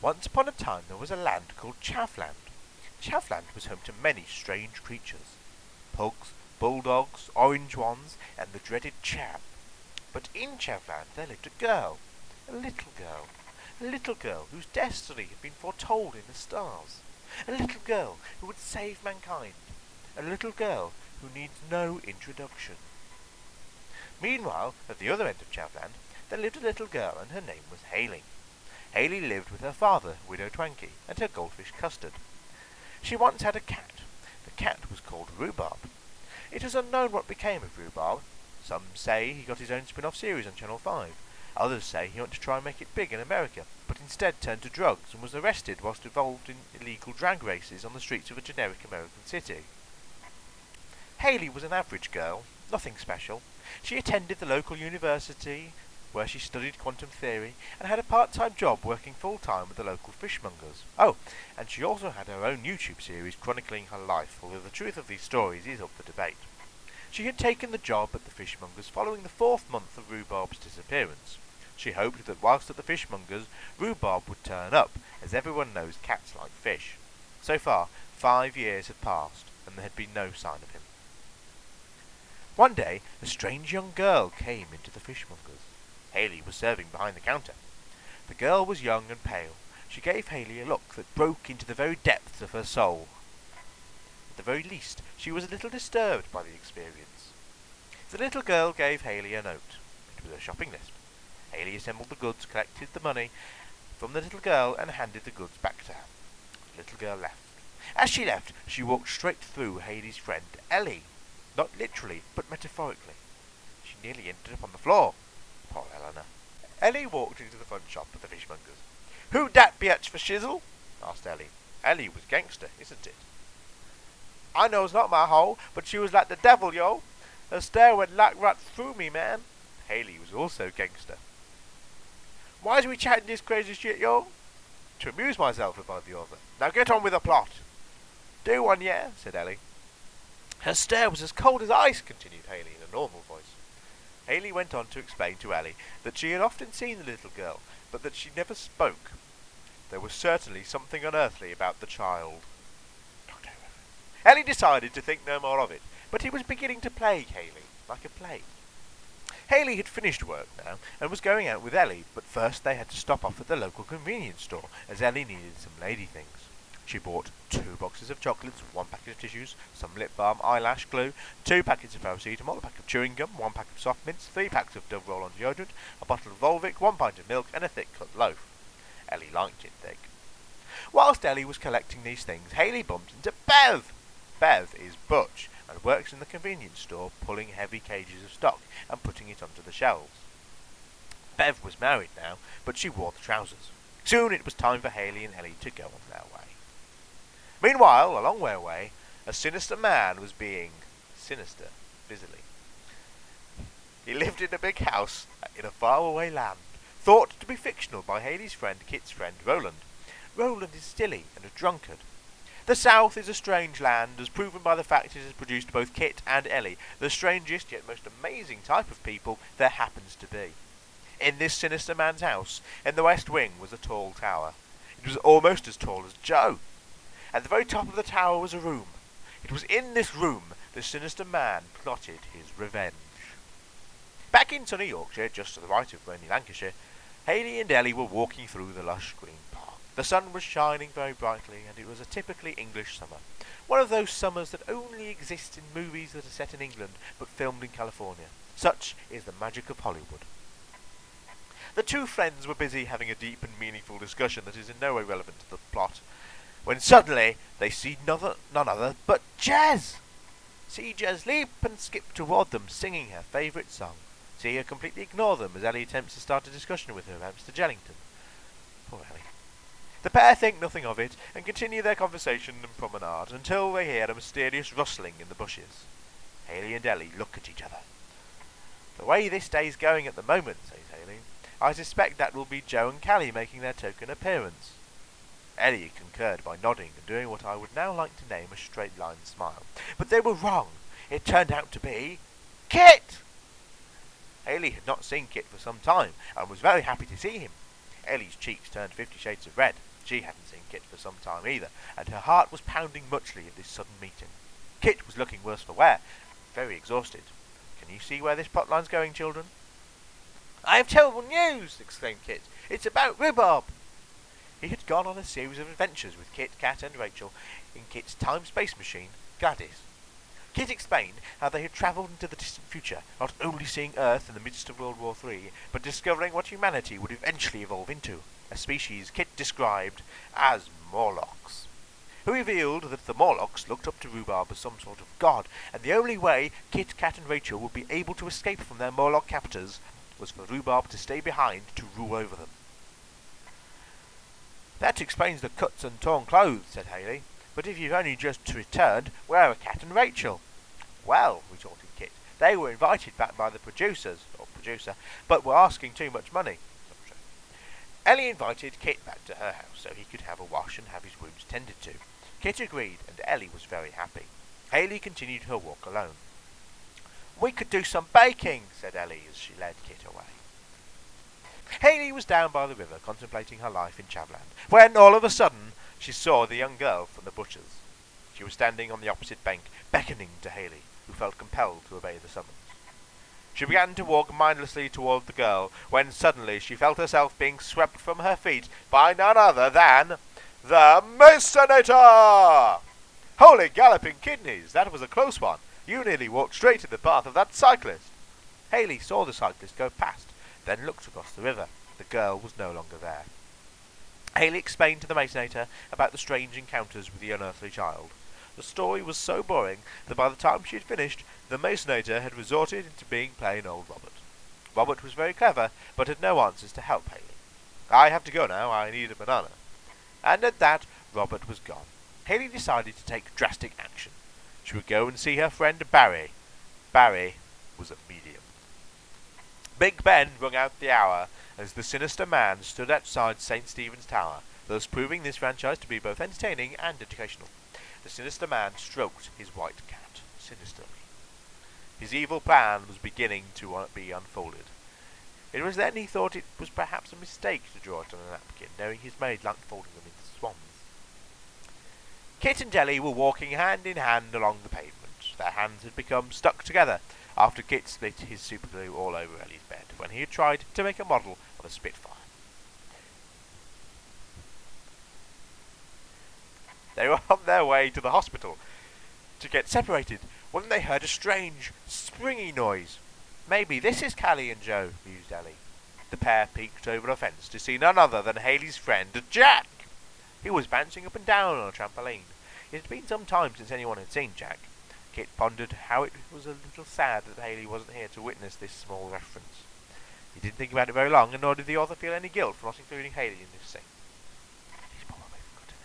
Once upon a time there was a land called Chaffland. Chaffland was home to many strange creatures. Pugs, bulldogs, orange ones, and the dreaded chap. But in Chaffland there lived a girl, a little girl, a little girl whose destiny had been foretold in the stars, a little girl who would save mankind, a little girl who needs no introduction. Meanwhile, at the other end of Chaffland, there lived a little girl, and her name was Hayley. Hayley lived with her father, Widow Twankey, and her goldfish Custard. She once had a cat. The cat was called Rhubarb. It is unknown what became of Rhubarb. Some say he got his own spin-off series on Channel 5. Others say he went to try and make it big in America, but instead turned to drugs and was arrested whilst involved in illegal drag races on the streets of a generic American city. Hayley was an average girl, nothing special. She attended the local university, where she studied quantum theory, and had a part-time job working full-time with the local fishmongers. Oh, and she also had her own YouTube series chronicling her life, although the truth of these stories is up for debate. She had taken the job at the fishmongers following the 4th month of Rhubarb's disappearance. She hoped that whilst at the fishmongers, Rhubarb would turn up, as everyone knows cats like fish. So far, 5 years had passed, and there had been no sign of him. One day, a strange young girl came into the fishmongers. Hayley was serving behind the counter. The girl was young and pale. She gave Hayley a look that broke into the very depths of her soul. At the very least, she was a little disturbed by the experience. The little girl gave Hayley a note. It was a shopping list. Hayley assembled the goods, collected the money from the little girl, and handed the goods back to her. The little girl left. As she left, she walked straight through Hayley's friend, Ellie. Not literally, but metaphorically. She nearly ended up on the floor. Poor Eleanor. Ellie walked into the front shop of the fishmongers. "Who dat biatch for shizzle?" asked Ellie. Ellie was gangster, isn't it? "I knows not my hoe, but she was like the devil, yo. Her stare went like right through me, man." Hayley was also gangster. "Why's we chatting this crazy shit, yo?" "To amuse myself," replied the author. "Now get on with the plot." "Do one, yeah," said Ellie. "Her stare was as cold as ice," continued Hayley in a normal voice. Hayley went on to explain to Ellie that she had often seen the little girl, but that she never spoke. There was certainly something unearthly about the child. Ellie decided to think no more of it, but it was beginning to plague Hayley, like a plague. Hayley had finished work now, and was going out with Ellie, but first they had to stop off at the local convenience store, as Ellie needed some lady things. She bought 2 boxes of chocolates, 1 packet of tissues, some lip balm, eyelash glue, 2 packets of paracetamol, a pack of chewing gum, 1 pack of soft mints, 3 packs of Dove roll-on deodorant, a bottle of Volvic, 1 pint of milk, and a thick cut loaf. Ellie liked it thick. Whilst Ellie was collecting these things, Hayley bumped into Bev. Bev is Butch, and works in the convenience store, pulling heavy cages of stock and putting it onto the shelves. Bev was married now, but she wore the trousers. Soon it was time for Hayley and Ellie to go on their way. Meanwhile, a long way away, a sinister man was being sinister, busily. He lived in a big house in a faraway land, thought to be fictional by Hayley's friend Kit's friend Roland. Roland is silly and a drunkard. The South is a strange land, as proven by the fact it has produced both Kit and Ellie, the strangest yet most amazing type of people there happens to be. In this sinister man's house, in the west wing, was a tall tower. It was almost as tall as Joe. At the very top of the tower was a room. It was in this room the sinister man plotted his revenge. Back in sunny Yorkshire, just to the right of Burnley, Lancashire, Hayley and Ellie were walking through the lush green park. The sun was shining very brightly, and it was a typically English summer. One of those summers that only exist in movies that are set in England, but filmed in California. Such is the magic of Hollywood. The two friends were busy having a deep and meaningful discussion that is in no way relevant to the plot, when suddenly they see none other but Jez. See Jez leap and skip toward them, singing her favourite song. See her completely ignore them as Ellie attempts to start a discussion with her about Mr. Jellington. Poor Ellie. The pair think nothing of it and continue their conversation and promenade until they hear a mysterious rustling in the bushes. Hayley and Ellie look at each other. "The way this day's going at the moment," says Hayley, "I suspect that will be Joe and Callie making their token appearance." Ellie concurred by nodding and doing what I would now like to name a straight-line smile. But they were wrong. It turned out to be Kit! Hayley had not seen Kit for some time and was very happy to see him. Ellie's cheeks turned 50 shades of red. She hadn't seen Kit for some time either, and her heart was pounding muchly at this sudden meeting. Kit was looking worse for wear, very exhausted. Can you see where this plotline's going, children? I have terrible news! Exclaimed Kit. It's about Rhubarb! He had gone on a series of adventures with Kit, Kat, and Rachel in Kit's time-space machine, Gladys. Kit explained how they had travelled into the distant future, not only seeing Earth in the midst of World War III, but discovering what humanity would eventually evolve into, a species Kit described as Morlocks, who revealed that the Morlocks looked up to Rhubarb as some sort of god, and the only way Kit, Kat, and Rachel would be able to escape from their Morlock captors was for Rhubarb to stay behind to rule over them. That explains the cuts and torn clothes, said Hayley. But if you've only just returned, where are Kat and Rachel? Well, retorted Kit, they were invited back by the producer, but were asking too much money. Ellie invited Kit back to her house so he could have a wash and have his wounds tended to. Kit agreed, and Ellie was very happy. Hayley continued her walk alone. We could do some baking, said Ellie as she led Kit away. Hayley was down by the river contemplating her life in Chavland, when all of a sudden she saw the young girl from the butcher's. She was standing on the opposite bank, beckoning to Hayley, who felt compelled to obey the summons. She began to walk mindlessly toward the girl, when suddenly she felt herself being swept from her feet by none other than the Masonator! Holy galloping kidneys, that was a close one. You nearly walked straight in the path of that cyclist. Hayley saw the cyclist go past, then looked across the river. The girl was no longer there. Hayley explained to the Masonator about the strange encounters with the unearthly child. The story was so boring that by the time she had finished, the Masonator had resorted into being plain old Robert. Robert was very clever, but had no answers to help Hayley. I have to go now, I need a banana. And at that, Robert was gone. Hayley decided to take drastic action. She would go and see her friend Barry. Barry was a medium. Big Ben rung out the hour as the sinister man stood outside St. Stephen's Tower, thus proving this franchise to be both entertaining and educational. The sinister man stroked his white cat sinisterly. His evil plan was beginning to be unfolded. It was then he thought it was perhaps a mistake to draw it on a napkin, knowing his maid liked folding them into swans. Kit and Jelly were walking hand in hand along the pavement. Their hands had become stuck together after Kit split his superglue all over Ellie's bed when he had tried to make a model of a Spitfire. They were on their way to the hospital to get separated when they heard a strange, springy noise. Maybe this is Callie and Joe, mused Ellie. The pair peeked over a fence to see none other than Hayley's friend, Jack. He was bouncing up and down on a trampoline. It had been some time since anyone had seen Jack. Kit pondered how it was a little sad that Hayley wasn't here to witness this small reference. He didn't think about it very long, and nor did the author feel any guilt for not including Hayley in this scene. He's probably forgotten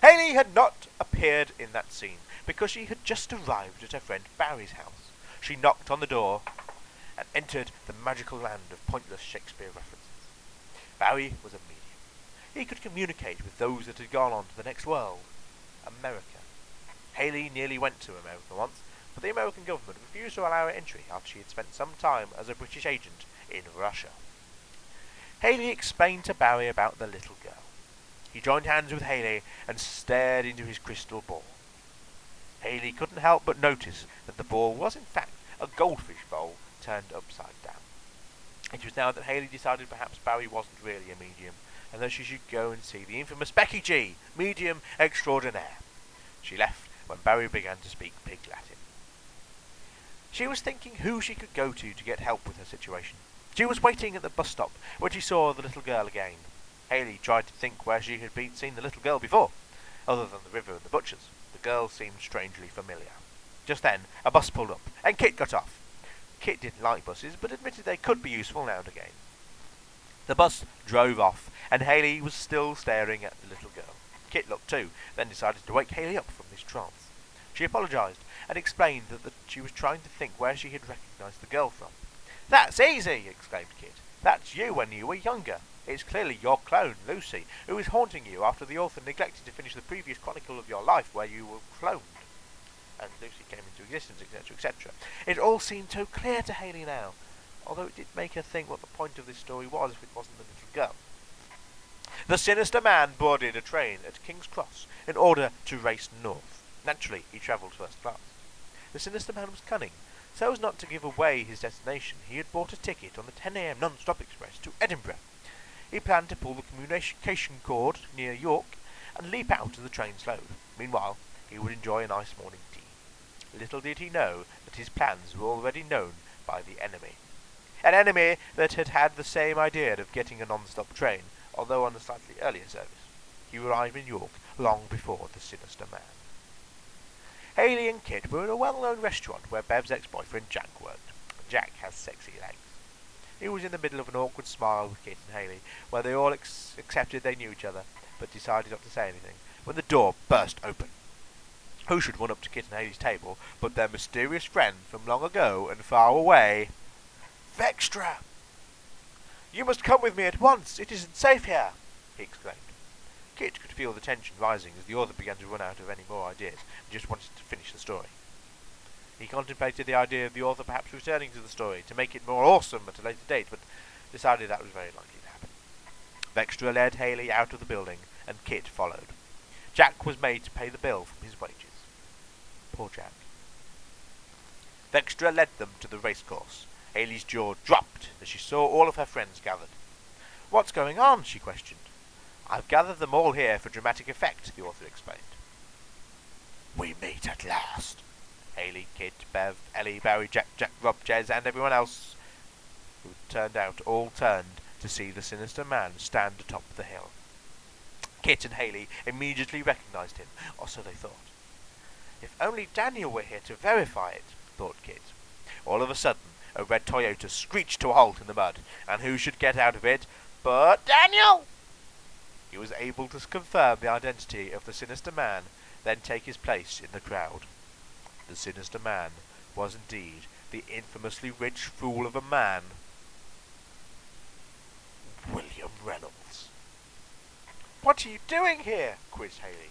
anyway. Hayley had not appeared in that scene because she had just arrived at her friend Barry's house. She knocked on the door and entered the magical land of pointless Shakespeare references. Barry was a medium. He could communicate with those that had gone on to the next world, America. Hayley nearly went to America once, but the American government refused to allow her entry after she had spent some time as a British agent in Russia. Hayley explained to Barry about the little girl. He joined hands with Hayley and stared into his crystal ball. Hayley couldn't help but notice that the ball was in fact a goldfish bowl turned upside down. It was now that Hayley decided perhaps Barry wasn't really a medium, and that she should go and see the infamous Becky G, medium extraordinaire. She left when Barry began to speak pig Latin. She was thinking who she could go to get help with her situation. She was waiting at the bus stop when she saw the little girl again. Hayley tried to think where she had seen the little girl before, other than the river and the butcher's. The girl seemed strangely familiar. Just then, a bus pulled up, and Kit got off. Kit didn't like buses, but admitted they could be useful now and again. The bus drove off, and Hayley was still staring at the little girl. Kit looked too, then decided to wake Hayley up from this trance. She apologised and explained that she was trying to think where she had recognised the girl from. "That's easy!" exclaimed Kit. "That's you when you were younger. It's clearly your clone, Lucy, who is haunting you after the author neglected to finish the previous chronicle of your life where you were cloned. And Lucy came into existence, etc., etc." It all seemed so clear to Hayley now, although it did make her think what the point of this story was if it wasn't the little girl. The sinister man boarded a train at King's Cross in order to race north. Naturally, he travelled first class. The sinister man was cunning. So as not to give away his destination, he had bought a ticket on the 10 a.m. non-stop express to Edinburgh. He planned to pull the communication cord near York and leap out as the train slowed. Meanwhile, he would enjoy a nice morning tea. Little did he know that his plans were already known by the enemy. An enemy that had had the same idea of getting a non-stop train, although on a slightly earlier service. He arrived in York long before the sinister man. Hayley and Kit were in a well-known restaurant where Bev's ex-boyfriend Jack worked. Jack has sexy legs. He was in the middle of an awkward smile with Kit and Hayley, where they all accepted they knew each other, but decided not to say anything, when the door burst open. Who should run up to Kit and Hayley's table but their mysterious friend from long ago and far away, Vextra! "You must come with me at once. It isn't safe here," he exclaimed. Kit could feel the tension rising as the author began to run out of any more ideas and just wanted to finish the story. He contemplated the idea of the author perhaps returning to the story to make it more awesome at a later date, but decided that was very likely to happen. Vextra led Hayley out of the building, and Kit followed. Jack was made to pay the bill from his wages. Poor Jack. Vextra led them to the racecourse. Hayley's jaw dropped as she saw all of her friends gathered. "What's going on?" she questioned. "I've gathered them all here for dramatic effect," the author explained. "We meet at last." Hayley, Kit, Bev, Ellie, Barry, Jack, Rob, Jez, and everyone else who turned out all turned to see the sinister man stand atop the hill. Kit and Hayley immediately recognized him, or so they thought. If only Daniel were here to verify it, thought Kit. All of a sudden, a red Toyota screeched to a halt in the mud, and who should get out of it but Daniel! He was able to confirm the identity of the sinister man, then take his place in the crowd. The sinister man was indeed the infamously rich fool of a man, William Reynolds. "What are you doing here?" quizzed Hayley.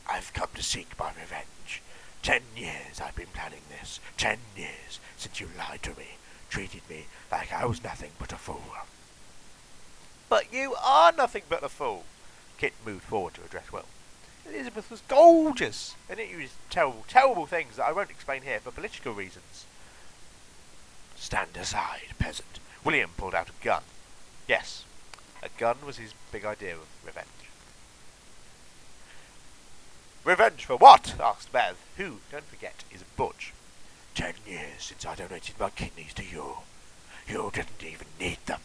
"I've come to seek my revenge. 10 years I've been planning this. 10 years since you lied to me, treated me like I was nothing but a fool." "But you are nothing but a fool." Kit moved forward to address Will. "Elizabeth was gorgeous, and it used terrible, terrible things that I won't explain here for political reasons." "Stand aside, peasant." William pulled out a gun. Yes, a gun was his big idea of revenge. "Revenge for what?" asked Bev, who, don't forget, is Butch. 10 years since I donated my kidneys to you. You didn't even need them.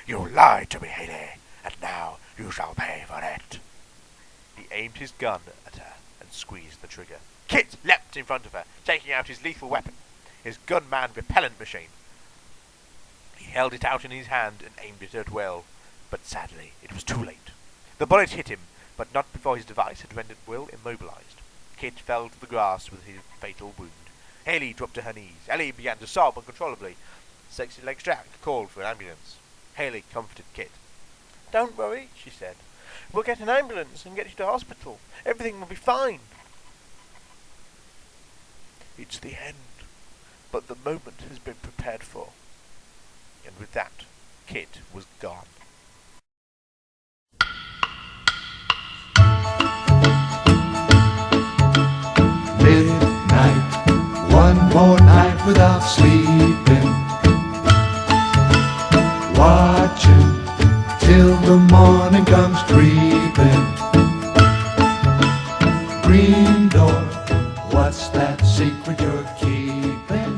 You lied to me, Hayley, and now you shall pay for it." He aimed his gun at her and squeezed the trigger. Kit leapt in front of her, taking out his lethal weapon, his gunman repellent machine. He held it out in his hand and aimed it at Will, but sadly it was too late. The bullet hit him, but not before his device had rendered Will immobilized. Kit fell to the grass with his fatal wound. Hayley dropped to her knees. Ellie began to sob uncontrollably. Sexy Legs Jack called for an ambulance. Hayley comforted Kit. "Don't worry," she said. "We'll get an ambulance and get you to hospital. Everything will be fine." It's the end, but the moment has been prepared for. And with that, Kit was gone. Midnight, one more night without sleeping, watching till the morning comes creeping. Green door, what's that secret you're keeping?